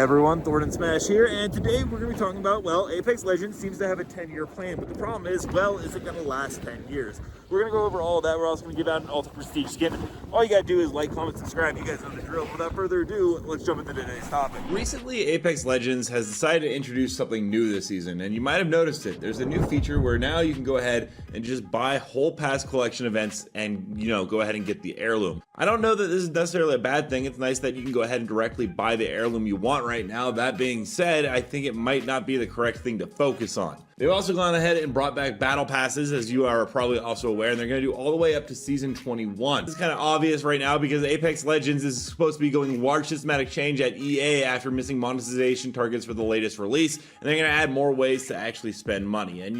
everyone, Thordan Smash here, and today we're going to be talking about, well, Apex Legends seems to have a 10-year plan, but the problem is, well, is it going to last 10 years? We're going to go over all of that. We're also going to give out an Ultra Prestige skin. All you got to do is like, comment, subscribe. You guys know the drill. Without further ado, let's jump into today's topic. Recently, Apex Legends has decided to introduce something new this season, and you might have noticed it. There's a new feature where now you can go ahead and just buy whole past collection events and, go ahead and get the heirloom. I don't know that this is necessarily a bad thing. It's nice that you can go ahead and directly buy the heirloom you want right now. That being said, I think it might not be the correct thing to focus on. They've also gone ahead and brought back battle passes, as you are probably also aware, and they're going to do all the way up to season 21. This is kind of obvious right now because Apex Legends is supposed to be going large systematic change at EA after missing monetization targets for the latest release, and they're going to add more ways to actually spend money. And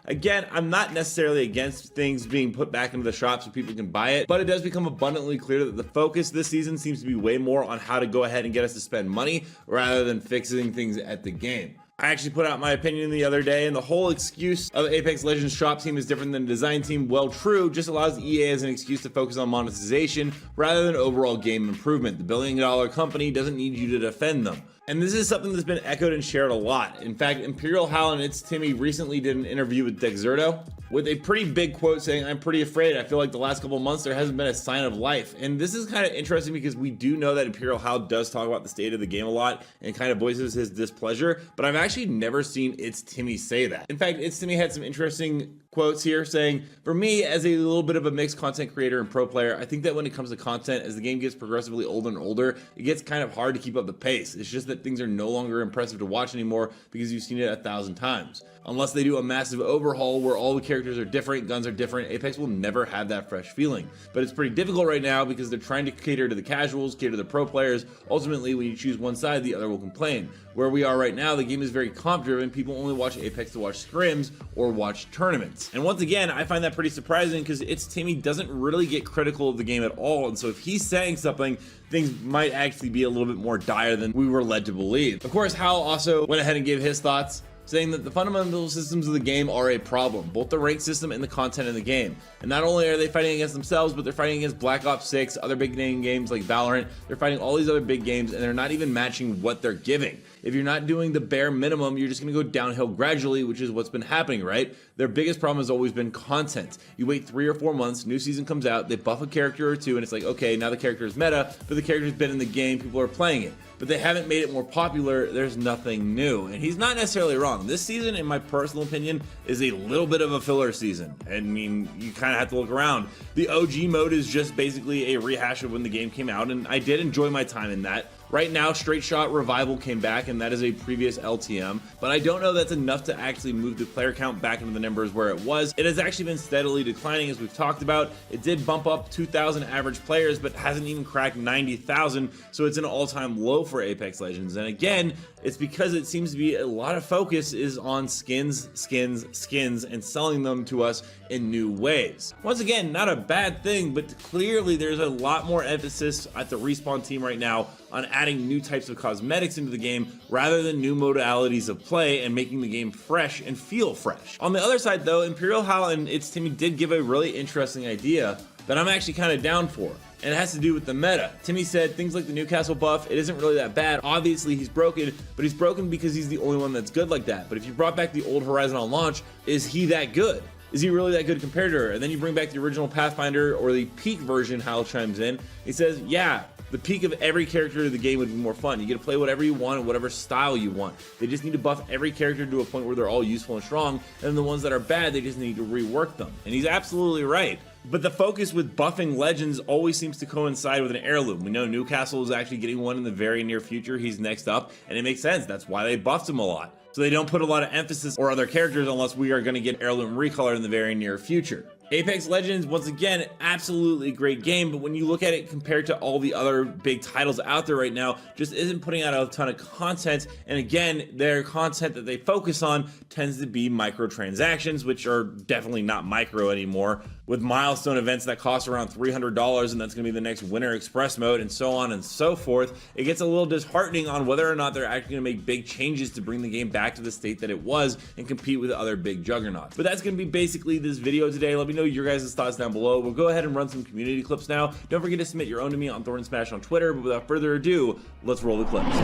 again, I'm not necessarily against things being put back into the shop so people can buy it, but it does become abundantly clear that the focus this season seems to be way more on how to go ahead and get us to spend money rather than fixing things at the game. I actually put out my opinion the other day, and the whole excuse of Apex Legends shop team is different than the design team, well, true, just allows EA as an excuse to focus on monetization rather than overall game improvement. The billion-dollar company doesn't need you to defend them. And this is something that's been echoed and shared a lot. In fact, Imperial Hal and It's Timmy recently did an interview with Dexerto with a pretty big quote saying, "I'm pretty afraid. I feel like the last couple of months there hasn't been a sign of life." And this is kind of interesting because we do know that Imperial Hal does talk about the state of the game a lot and kind of voices his displeasure, but I've actually never seen It's Timmy say that. In fact, It's Timmy had some interesting quotes here saying, "For me, as a little bit of a mixed content creator and pro player, I think that when it comes to content, as the game gets progressively older and older, it gets kind of hard to keep up the pace. It's just that things are no longer impressive to watch anymore because you've seen it 1,000 times. Unless they do a massive overhaul where all the characters are different, guns are different, Apex will never have that fresh feeling. But it's pretty difficult right now because they're trying to cater to the casuals, cater to the pro players. Ultimately, when you choose one side, the other will complain. Where we are right now, the game is very comp driven. People only watch Apex to watch scrims or watch tournaments." And once again, I find that pretty surprising because It's Timmy doesn't really get critical of the game at all. And so if he's saying something, things might actually be a little bit more dire than we were led to believe. Of course, Hal also went ahead and gave his thoughts, saying that the fundamental systems of the game are a problem, both the rank system and the content in the game. And not only are they fighting against themselves, but they're fighting against Black Ops 6, other big name games like Valorant. They're fighting all these other big games, and they're not even matching what they're giving. If you're not doing the bare minimum, you're just going to go downhill gradually, which is what's been happening, right? Their biggest problem has always been content. You wait 3 or 4 months, new season comes out, they buff a character or two, and it's like, okay, now the character is meta, but the character's been in the game, people are playing it. But they haven't made it more popular. There's nothing new. And he's not necessarily wrong. This season, in my personal opinion, is a little bit of a filler season. I mean, you kind of have to look around. The OG mode is just basically a rehash of when the game came out, and I did enjoy my time in that. Right now, Straight Shot Revival came back, and that is a previous LTM, but I don't know that's enough to actually move the player count back into the numbers where it was. It has actually been steadily declining, as we've talked about. It did bump up 2,000 average players, but hasn't even cracked 90,000, so it's an all-time low for Apex Legends. And again, it's because it seems to be a lot of focus is on skins, and selling them to us in new ways. Once again, not a bad thing, but clearly there's a lot more emphasis at the Respawn team right now on adding new types of cosmetics into the game rather than new modalities of play and making the game fresh and feel fresh. On the other side though, Imperial Hal and It's Timmy did give a really interesting idea that I'm actually kind of down for. And it has to do with the meta. Timmy said things like the Newcastle buff, it isn't really that bad. Obviously he's broken, but he's broken because he's the only one that's good like that. But if you brought back the old Horizon on launch, is he that good? Is he really that good compared to her? And then you bring back the original Pathfinder or the peak version, Hal chimes in. He says, yeah, the peak of every character of the game would be more fun. You get to play whatever you want and whatever style you want. They just need to buff every character to a point where they're all useful and strong, and the ones that are bad, they just need to rework them. And he's absolutely right. But the focus with buffing Legends always seems to coincide with an heirloom. We know Newcastle is actually getting one in the very near future. He's next up, and it makes sense. That's why they buffed him a lot. So they don't put a lot of emphasis or other characters unless we are going to get heirloom recolor in the very near future. Apex Legends, once again, absolutely great game, but when you look at it compared to all the other big titles out there right now, just isn't putting out a ton of content. And again, their content that they focus on tends to be microtransactions, which are definitely not micro anymore, with milestone events that cost around $300, and that's going to be the next Winter Express mode, and so on and so forth. It gets a little disheartening on whether or not they're actually going to make big changes to bring the game back to the state that it was and compete with other big juggernauts. But that's going to be basically this video today. Let me know your guys' thoughts down below. We'll go ahead and run some community clips now. Don't forget to submit your own to me on Thordan Smash on Twitter, but without further ado, let's roll the clips.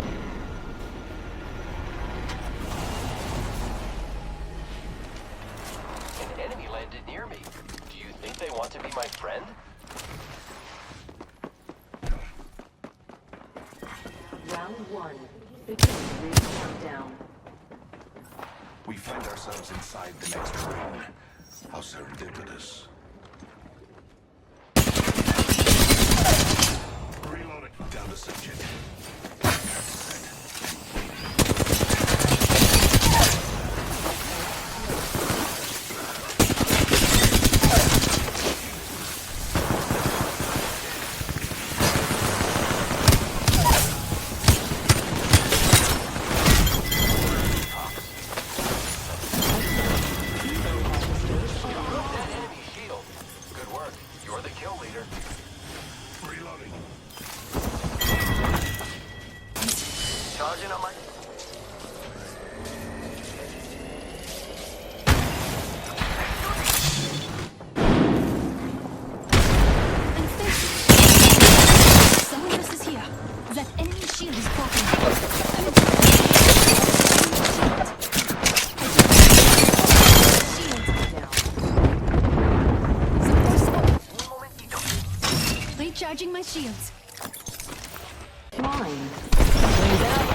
friend. Round 1. Victory countdown. We find ourselves inside the next ring. How serendipitous. Reloading. Down to subject. Charging on my... Someone else is here. That enemy shield is broken. Recharging my shields. Flying. Wings out.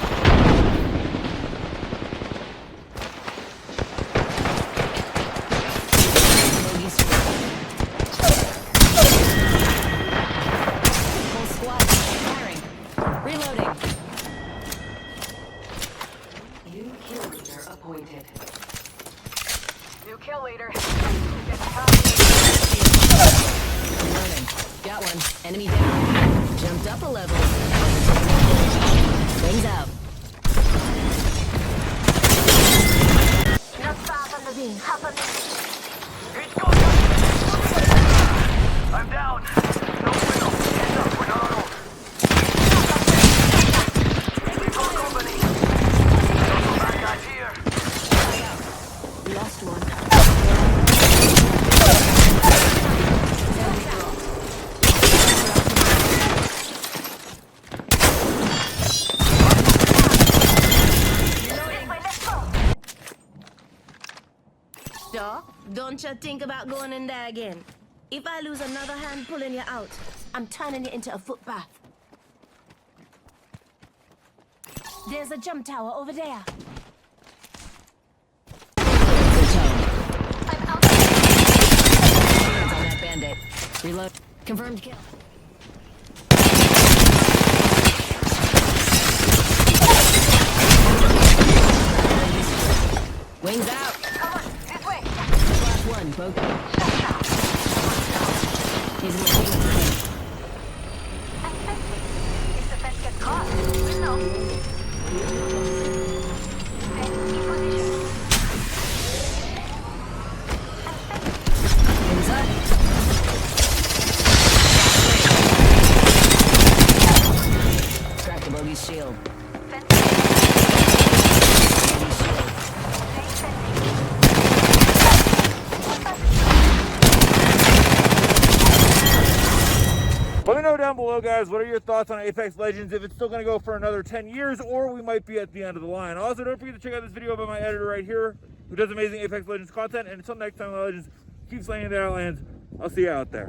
Full squad firing. Reloading. New kill leader appointed. New kill leader. Reloading. Got one. Enemy down. Jumped up a level. Wings out. Not far from the ring. Hop on this. I'm down. No window. Hands up. We're not alone. We got company. Some bad guys here. Lost one. Don't you think about going in there again. If I lose another hand pulling you out, I'm turning you into a footbath. There's a jump tower over there. I'm out. Hands on that bandit. Reload. Confirmed kill. Wings out. Come on, this way. Last one, both. He's in my team. If the fence gets caught, we'll know. Stay in position. Wings up. Crack the bogey's shield. Fence. Bogey's shield. Let me know down below, guys, what are your thoughts on Apex Legends, if it's still going to go for another 10 years, or we might be at the end of the line. Also, don't forget to check out this video by my editor right here, who does amazing Apex Legends content, and until next time, Legends, keep slaying the Outlands. I'll see you out there.